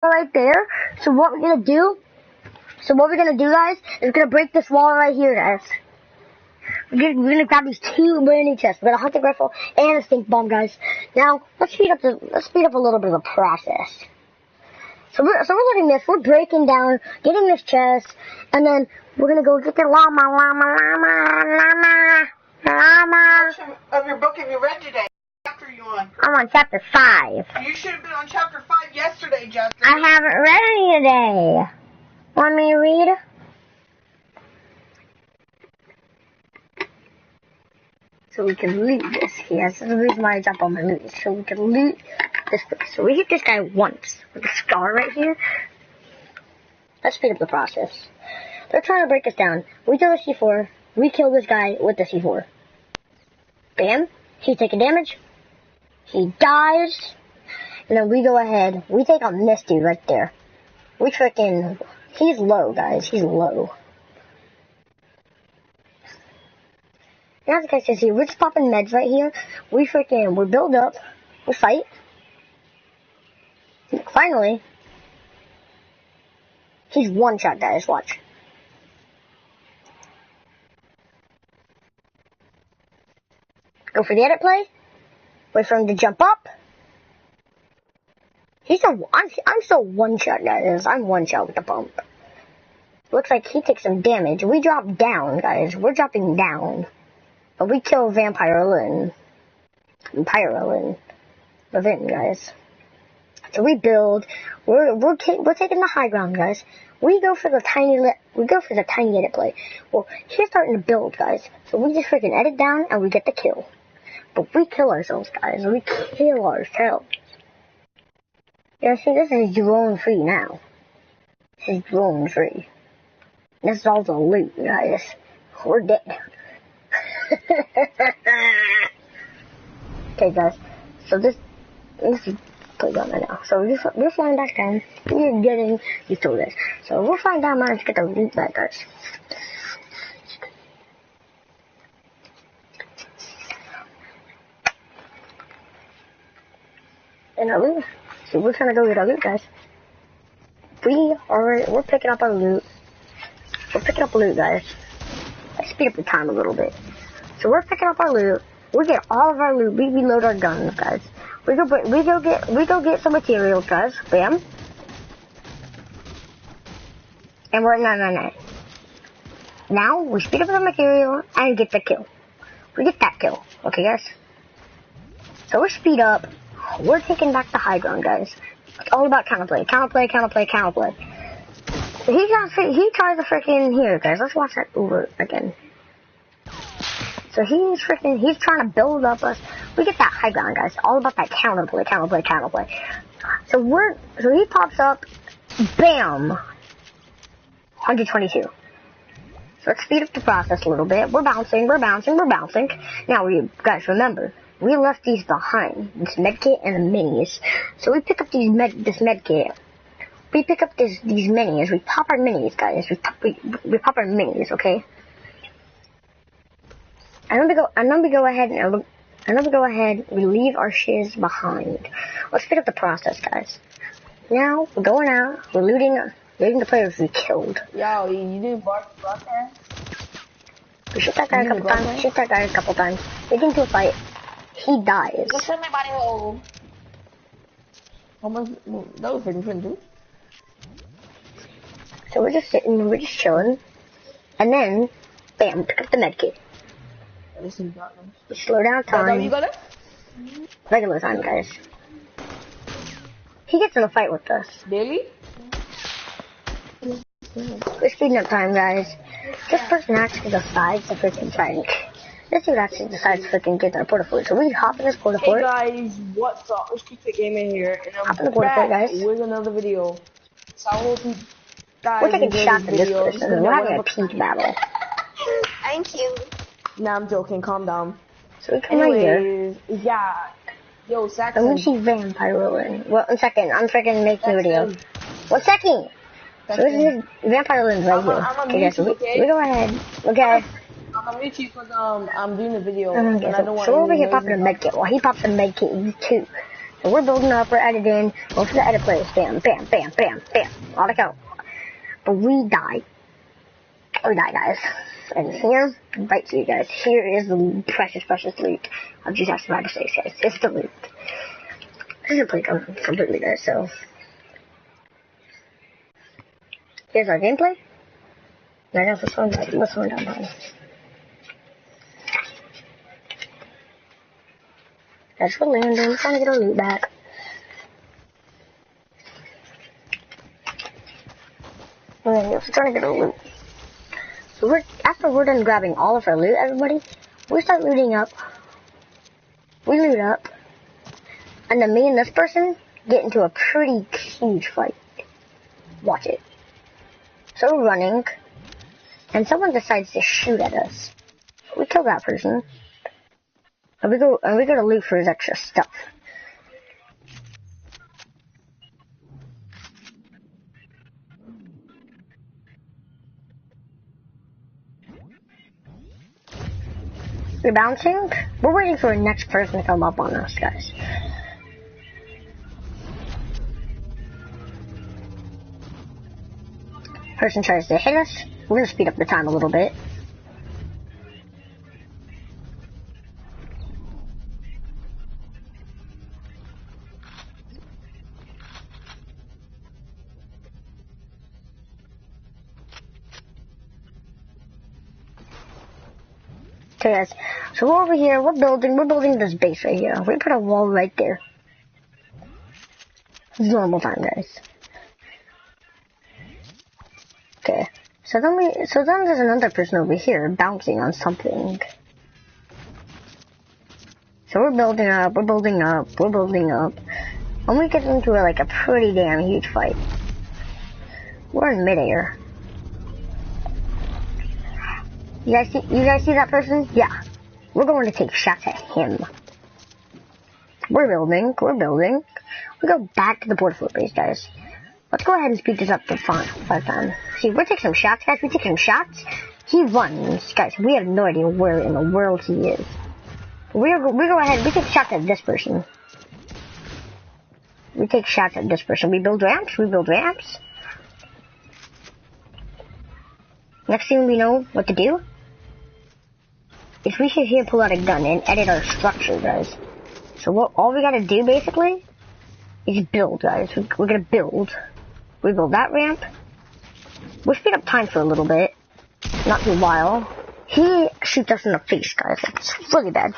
right there. So what we're gonna do? Guys, is we're gonna break this wall right here, guys. We're gonna grab these two brand new chests. We're gonna hunt the rifle and a stink bomb, guys. Now let's speed up a little bit of the process. So we're looking this. We're breaking down, getting this chest, and then we're gonna go get the llama. Of your book have you read today? Chapter are you on? I'm on chapter 5. You should have been on chapter 5 yesterday, Justin. I haven't read any today. Want me to read? So we can loot this here. That's the reason why I jump on my loot. So we can loot this place. So we hit this guy once with a scar right here. Let's speed up the process. They're trying to break us down. We throw a C4. We kill this guy with the C4. Bam. He's taking damage. He dies. And then we go ahead. We take on this dude right there. We freaking... He's low, guys. He's low. And as you guys can see, we're just popping meds right here. We're build up. We fight. Finally. He's one shot, guys. Watch. Go for the edit play. Wait for him to jump up. I'm still one shot, guys. I'm one shot with the bump. Looks like he takes some damage. We drop down, guys. We're dropping down. But we kill Vampire Lynn. Levin, guys. So we build. We're taking the high ground, guys. We go for the tiny edit play. Well, he's starting to build, guys. So we just freaking edit down and we get the kill. But we kill ourselves, guys. We kill ourselves. Yeah, see, this is drone free now. This is drone free. This is all the loot, guys. We're dead. Okay, guys. So this is playground right now. So we're flying back down. We're getting used to this. So we're flying down, managed to get the loot back, guys. And our loot. So we're trying to go get our loot, guys. We're picking up our loot. We're picking up loot, guys. Let's speed up the time a little bit. So we're picking up our loot. We get all of our loot. We reload our guns, guys. We go get some materials, guys. Bam. And we're at 999. Now we speed up the material and get the kill. We get that kill. Okay, guys. So we're speed up. We're taking back the high ground, guys. It's all about counterplay. So he tries to freaking here, guys. Let's watch that over again. So he's trying to build up us. We get that high ground, guys. All about that counterplay. So he pops up, bam, 122. So let's speed up the process a little bit. We're bouncing. Now, guys, remember, we left these behind, this medkit and the minis. So we pick up this medkit. We pick up these minis. We pop our minis, guys. We pop our minis, okay? And then we go ahead. We leave our shiz behind. Let's speed up the process, guys. Now we're going out. We're looting the players we killed. Yo, you didn't bark there? We shoot that guy a couple times. We get into a fight. He dies. Let's put my body hole. Almost. That was freaking too. So we're just sitting. We're just chilling. And then, bam! Pick up the medkit. We slow down time. You got it? Regular time, guys. He gets in a fight with us. Really? We're speeding up time, guys. This person actually decides to freaking fight. This dude actually decides to freaking get in a porta-fort. So we hop in this porta-fort. Hey guys, what's up? Let's keep the game in here. And hop in the porta-fort, guys. With another video. So I hope you guys we're taking shots at this video. person. We're having a peak battle. Thank you. Nah, I'm joking. Calm down. So we come right here. Yeah. Yo, Saxon. I'm gonna see Vampire Lynn. Well, 1 second. I'm freaking making a video. 1 second. So this is Vampire Lynn's right here. Okay, guys. So we go ahead. Okay. I'm gonna reach you because I'm doing the video. Okay, and I don't want so we're over here popping a medkit. Well, he pops a medkit too. So we're building up, we're editing, go to the edit place, bam, bam, bam, bam, bam, all the go. But we died. We died, guys. And here, right to you guys, here is the precious, precious loot of Jesus Survivor 6, guys. It's the loot. This is played completely, guys, so. Here's our gameplay. Now, guys, let's slow down, guys. That's for landing. We're trying to get our loot back. We're trying to get our loot. So after we're done grabbing all of our loot, everybody, we start looting up. We loot up. And then me and this person get into a pretty huge fight. Watch it. So we're running. And someone decides to shoot at us. We kill that person. And we go to loot for his extra stuff. We're bouncing. We're waiting for the next person to come up on us, guys. Person tries to hit us. We're gonna speed up the time a little bit. Okay, guys, so we're over here, we're building this base right here. We put a wall right there. It's normal time, guys. Okay, so then there's another person over here bouncing on something. So we're building up, and we get into like a pretty damn huge fight. We're in midair. You guys see that person? Yeah. We're going to take shots at him. We're building. We go back to the border fort base, guys. Let's go ahead and speed this up to 5 times. See, we're taking some shots, guys. We take some shots. He runs, guys. We have no idea where in the world he is. We go ahead. We take shots at this person. We take shots at this person. We build ramps. Next thing we know what to do is we should here pull out a gun and edit our structure, guys. So all we gotta do basically is build, guys. We're gonna build. We build that ramp. We'll speed up time for a little bit, not for a while. He shoots us in the face, guys. It's really bad.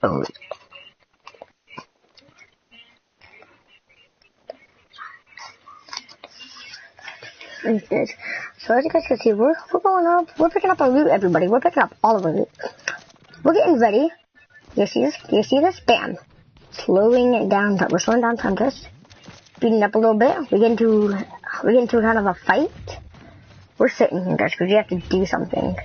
Oh. So as you guys can see, we're going up. We're picking up our loot, everybody. We're picking up all of our loot. We're getting ready. You see this? Bam. Slowing it down. We're slowing down time, guys. Speeding up a little bit. We get into kind of a fight. We're sitting here, guys, because we have to do something.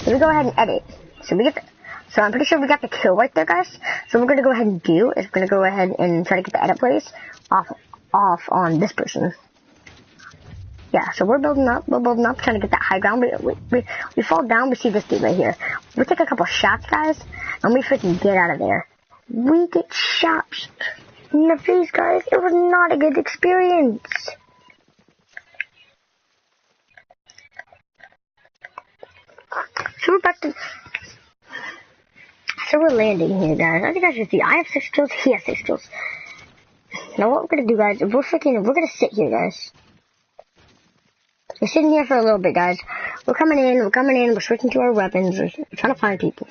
So we go ahead and edit. So I'm pretty sure we got the kill right there, guys. So what we're gonna go ahead and do is we're gonna go ahead and try to get the edit place off on this person. Yeah, so we're building up, trying to get that high ground. We fall down, we see this dude right here. We take a couple shots, guys, and we freaking get out of there. We get shot in the face, guys. It was not a good experience. So we're landing here, guys. As you guys can see, I have 6 kills, he has 6 kills. Now what we're gonna do, guys, we're gonna sit here, guys. We're sitting here for a little bit, guys. We're coming in, we're switching to our weapons, we're trying to find people.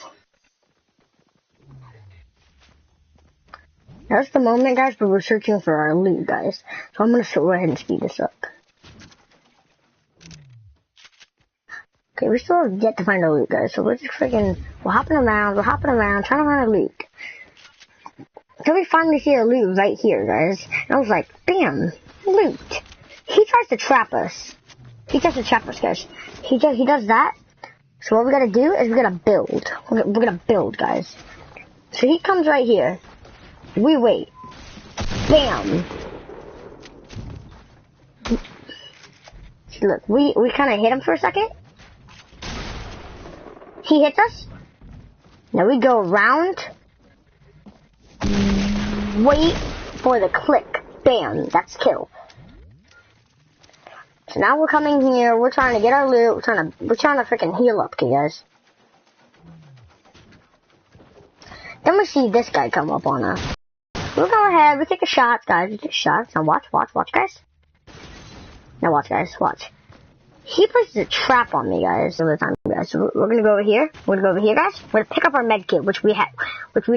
That's the moment, guys, where we're searching for our loot, guys. So I'm gonna go ahead and speed this up. Okay, we still have yet to find our loot, guys. So we're just we're hopping around, trying to find our loot. Until we finally see our loot right here, guys. And I was like, bam, loot. He tries to trap us. Guys. He does that. So what we gotta do is we gotta build. We're gonna build, guys. So he comes right here. We wait. Bam! See, look, we kind of hit him for a second. He hits us. Now we go around. Wait for the click. Bam! That's kill. So now we're coming here. We're trying to get our loot. We're trying to freaking heal up, okay, guys. Then we see this guy come up on us. We'll go ahead. We take a shot, guys. We take shots. Now watch, guys. Now watch, guys. Watch. He places a trap on me, guys. All the time, guys. So we're gonna go over here. We're gonna go over here, guys. We're gonna pick up our med kit, which we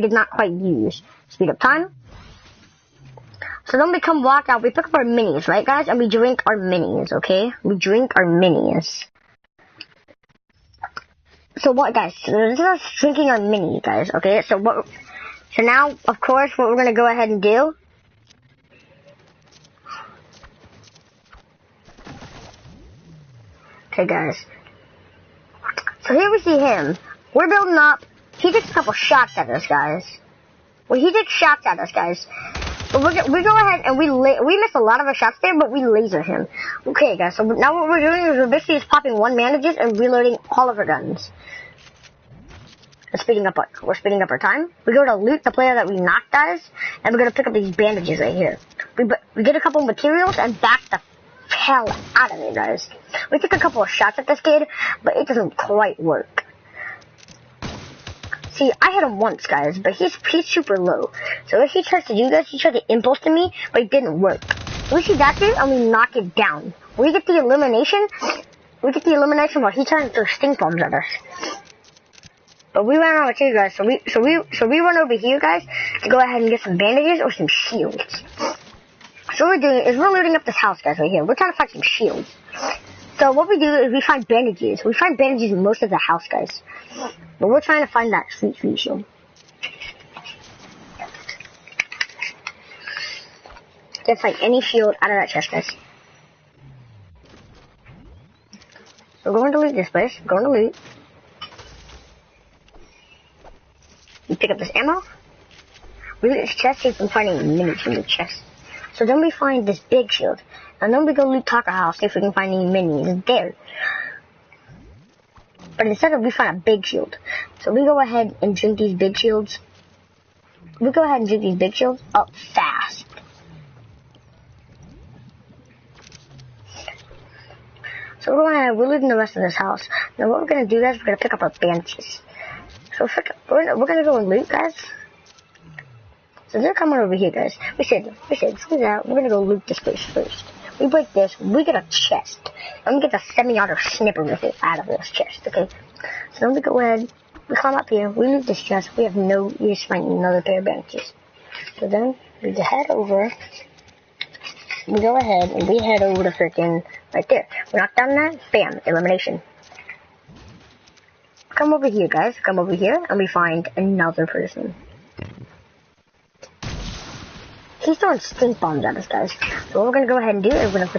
did not quite use. Speed up time. So then we come walk out. We pick up our minis, right, guys? And we drink our minis, okay? We drink our minis. So what, guys? So this is us drinking our minis, guys. Okay. So now, of course, what we're gonna go ahead and do. Okay, guys. So here we see him. We're building up. He takes a couple shots at us, guys. Well, he takes shots at us, guys. But we go ahead and we miss a lot of our shots there, but we laser him. Okay, guys. So now what we're doing is we're basically just popping one bandages and reloading all of our guns. We're speeding up our time. We go to loot the player that we knocked, guys, and we're gonna pick up these bandages right here. We get a couple materials and back the hell out of it, guys. We took a couple of shots at this kid, but it doesn't quite work. See, I hit him once, guys, but he's super low. So if he tries to do this, he tried to impulse to me, but it didn't work. We see that dude and we knock it down. We get the elimination while he trying to throw stink bombs at us. But we ran out of two, guys, so we run over here, guys, to go ahead and get some bandages or some shields. So what we're doing is we're looting up this house, guys, right here. We're trying to find some shields. So what we do is we find bandages. We find bandages in most of the house, guys. But we're trying to find that sweet shield. Can't find any shield out of that chest, guys. We're going to loot this place. We're going to loot. We pick up this ammo. We loot this chest, see if we can find any minis in the chest. So then we find this big shield. And then we go loot Taco House, see if we can find any minis there. But instead we find a big shield. So we go ahead and drink these big shields. Up fast. So we're looting the rest of this house. Now what we're going to do, guys, we're going to pick up our bandages. So we're going to go and loot, guys. So they're coming over here, guys. We said, screw that. We're going to go loot this place first. We break this, we get a chest. And we get the semi-auto sniper with it out of this chest, okay? So then we go ahead, we come up here, we loot this chest, we just find another pair of bandages. So then, we head over, we go ahead, and we head over to freaking, right there. We knock down that, bam, elimination. Come over here, guys, and we find another person. He's throwing stink bombs at us, guys. So what we're gonna go ahead and do is we're gonna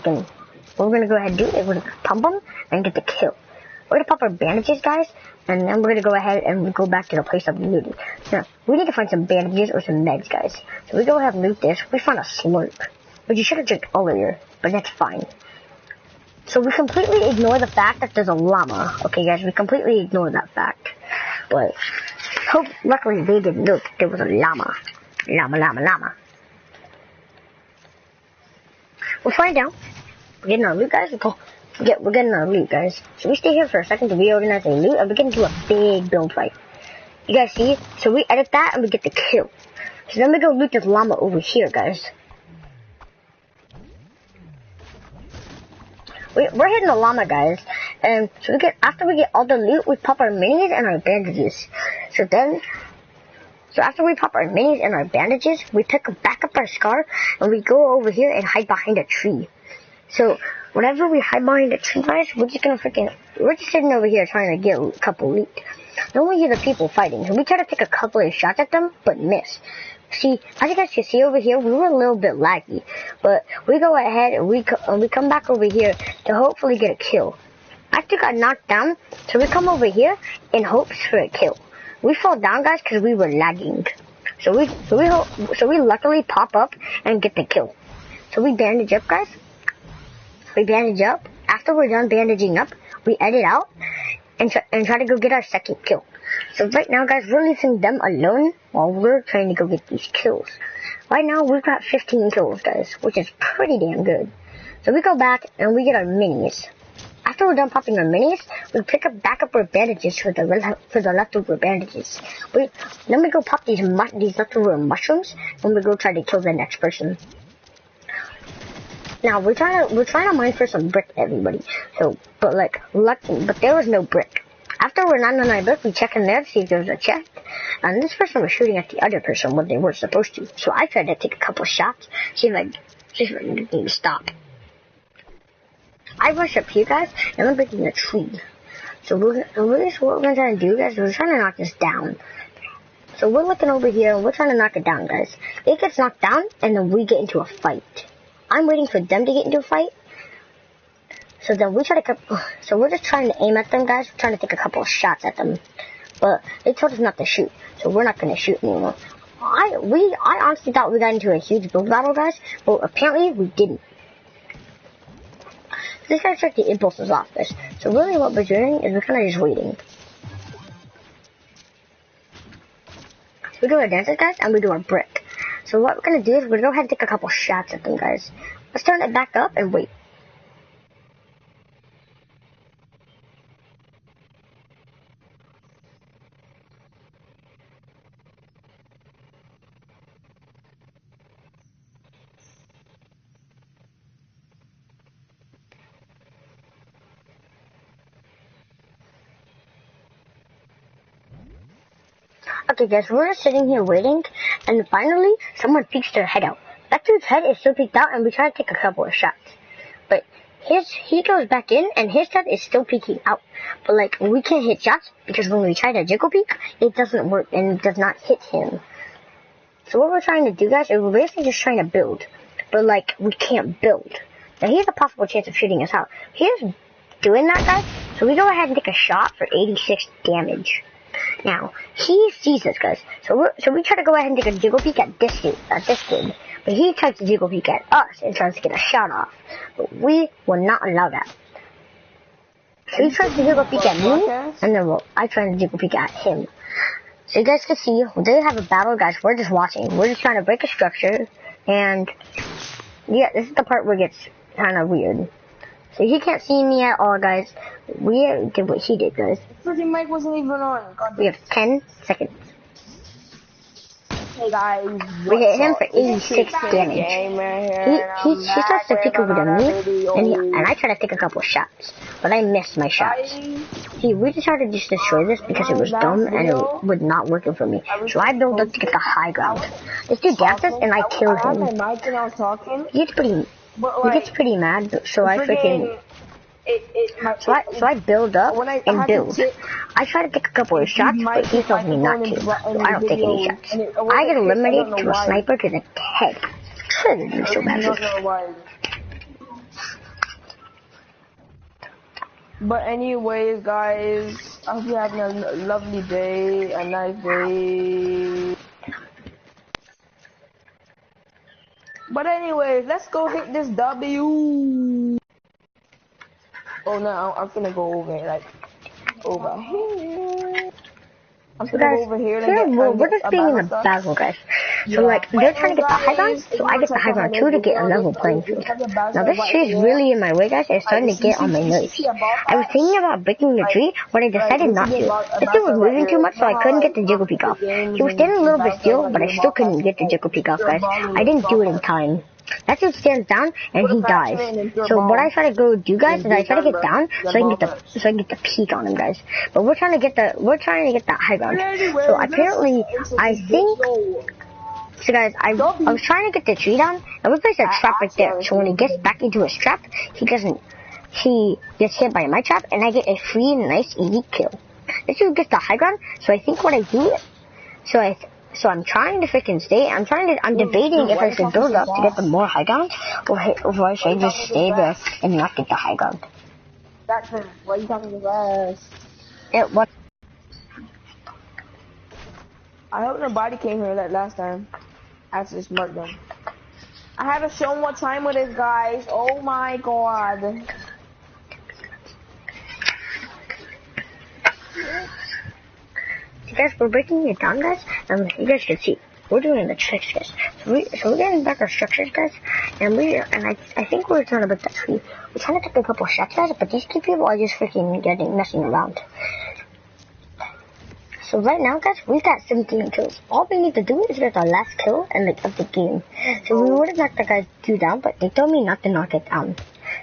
pump him and get the kill. We're gonna pop our bandages, guys, and then we're gonna go ahead and go back to the place that we looted. Now, we need to find some bandages or some meds, guys. So we go ahead and loot this. We found a slurp, but you should have drank earlier, but that's fine. So we completely ignore the fact that there's a llama. Okay, guys, we completely ignore that fact. But luckily they didn't look. There was a llama. Llama. We're flying down. We're getting our loot, guys. We're getting our loot, guys. So we stay here for a second to reorganize the loot, and we get into a big build fight. You guys see? So we edit that, and we get the kill. So then we go loot this llama over here, guys. We're hitting the llama, guys. And so after we get all the loot, we pop our minis and our bandages. So after we pop our minis and our bandages, we pick back up our scar, and we go over here and hide behind a tree. So whenever we hide behind a tree, guys, we're just sitting over here trying to get a couple loot. Then we hear the people fighting, so we try to take a couple of shots at them, but miss. See, as you guys can see over here, we were a little bit laggy, but we go ahead and we come back over here to hopefully get a kill. After got knocked down, so we come over here in hopes for a kill. We fall down, guys, because we were lagging. So we luckily pop up and get the kill. So we bandage up, guys. We bandage up. After we're done bandaging up, we edit out and try to go get our second kill. So right now, guys, we're leaving them alone while we're trying to go get these kills. Right now, we've got 15 kills, guys, which is pretty damn good. So we go back and we get our minis. After we're done popping our minis, we back up our bandages for the leftover bandages. Then we go pop these leftover mushrooms, and we go try to kill the next person. Now we're trying to mine for some brick, everybody. So, but there was no brick. After we're not on our brick, we check in there to see if there was a chest, and this person was shooting at the other person when they weren't supposed to. So I tried to take a couple shots, see if I can get them to stop. I rush up here, guys, and I'm breaking a tree. So what we're trying to do, guys, is we're trying to knock this down. So we're looking over here, and we're trying to knock it down, guys. It gets knocked down, and then we get into a fight. I'm waiting for them to get into a fight. So then we try to, so we're just trying to aim at them, guys. We're trying to take a couple of shots at them. But they told us not to shoot, so we're not going to shoot anymore. I honestly thought we got into a huge build battle, guys, but apparently we didn't. This guy took the impulses off this. So really what we're doing is we're kind of just waiting. So we do our dances, guys, and we do our brick. So what we're going to do is we're going to go ahead and take a couple shots at them, guys. Let's turn it back up and wait. Okay, guys, we're just sitting here waiting, and finally, someone peeks their head out. That dude's head is still peeked out, and we try to take a couple of shots. But he goes back in, and his head is still peeking out. But, we can't hit shots, because when we try to jiggle peek, it doesn't work, and it does not hit him. So what we're trying to do, guys, is we're basically just trying to build. But, we can't build. Now, he has a possible chance of shooting us out. He's doing that, guys, so we go ahead and take a shot for 86 damage. Now, he sees us, guys, so we try to go ahead and take a jiggle peek at this dude, but he tries to jiggle peek at us and tries to get a shot off, but we will not allow that. So he tries to jiggle peek at me, and then I try to jiggle peek at him. So you guys can see, they have a battle, guys, we're just watching, we're just trying to break a structure, and yeah, this is the part where it gets kind of weird. So he can't see me at all, guys. We did what he did, guys. Freaking mic wasn't even on. God, we have 10 seconds. Hey guys, we hit him for 86 damage. He starts to pick over to me, and I try to take a couple shots, but I missed my shots. See, we just tried to just destroy this because it was dumb and it was not working for me. So I built up to get the high ground. This dude dances, and I killed him. He gets pretty mad, so I freaking... So I build up and build. I try to take a couple of shots, but he tells me not to, so I don't take any shots. I get eliminated to a sniper to the head. Shouldn't be so bad. But anyways, guys, I hope you're having a lovely day, a nice day. But anyways, let's go hit this W. Oh no, I'm gonna go over here, over here. I'm gonna go over here and we're just being in a battle, guys. So they're trying to get the high ground, so I get the high ground too to get a level playing field. Now this tree is really in my way, guys, and it's starting to get on my nerves. I was thinking about breaking the tree, but I decided not to. This dude was moving too much, so I couldn't get the jiggle peek off. He was standing a little bit still, but I still couldn't get the jiggle peek off, guys. I didn't do it in time. That dude stands down and he dies. So what I try to go do, guys, is I try to get down so I can get the peek on him, guys. But we're trying to get the high ground. So apparently I think, so guys, I was trying to get the tree down and we placed a trap right there. So when he gets back into his trap, he gets hit by my trap and I get a free, nice, easy kill. This dude gets the high ground, so I think what I do, so I'm trying to freaking I'm debating if I should build up to get the more high ground, or should I just stay there and not get the high ground. that time. Why are you talking so fast? It was. I hope nobody came here like last time. I have to just mark them. I haven't shown what time it is, guys. Oh my god. You guys, we're breaking it down, guys. You guys can see we're doing the tricks, guys. So we're getting back our structures, guys. And I think we're trying to break that tree. We're trying to take a couple shots, guys. But these two people are just freaking messing around. So right now, guys, we got 17 kills. All we need to do is get our last kill and like of the game. So we would have knocked that guy's dude down, but they told me not to knock it down.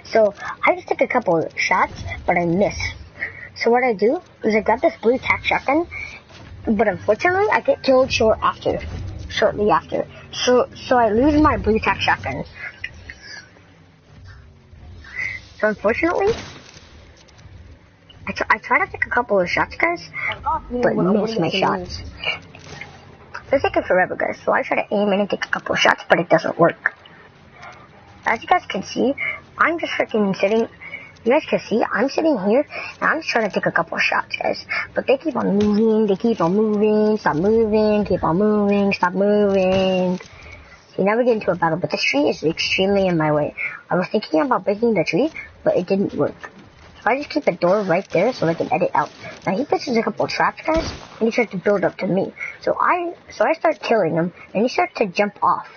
So I just took a couple of shots, but I missed. So what I do is I grab this blue tack shotgun, but unfortunately I get killed shortly after. So I lose my blue tack shotgun. So unfortunately, I try to take a couple of shots, guys, but miss my shots. It's taking forever, guys, so I try to aim in and take a couple of shots, but it doesn't work. As you guys can see, I'm just freaking sitting, you guys can see, I'm sitting here, and I'm just trying to take a couple of shots, guys. But they keep on moving, stop moving, keep on moving, stop moving. You never get into a battle, but this tree is extremely in my way. I was thinking about breaking the tree, but it didn't work. So I just keep the door right there so I can edit out. Now he puts a couple traps, guys, and he starts to build up to me. So I start killing him, and he starts to jump off.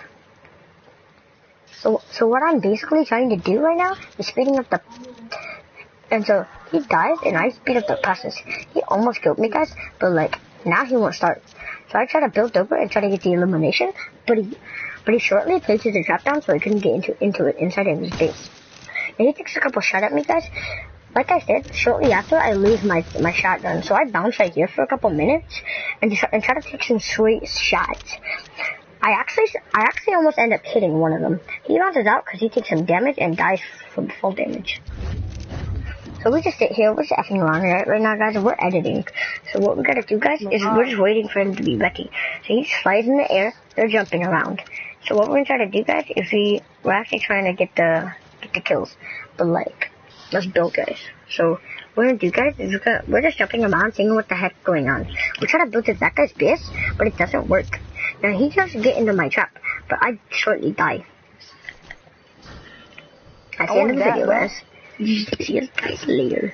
So what I'm basically trying to do right now is speeding up the... And so he dies, and I speed up the process. He almost killed me, guys, but like, now he won't start. So I try to build over and try to get the elimination, but he shortly places the trap down so he couldn't get into it inside of his base. And he takes a couple shots at me, guys. Like I said, shortly after, I lose my shotgun. So I bounce right here for a couple minutes and try to take some sweet shots. I actually almost end up hitting one of them. He bounces out because he takes some damage and dies from full damage. So we just sit here, we're just effing around right now, guys, and we're editing. So what we gotta do, guys, is we're just waiting for him to be ready. So he flies in the air, they're jumping around. So what we're gonna try to do, guys, is we're actually trying to get the kills. But like, let's build, guys. So what we're gonna do, guys, is we're just jumping around, seeing what the heck's going on. We're trying to build to that guy's base, but it doesn't work. Now he tries to get into my trap, but I shortly die. That's the end of the video, guys. See you guys later.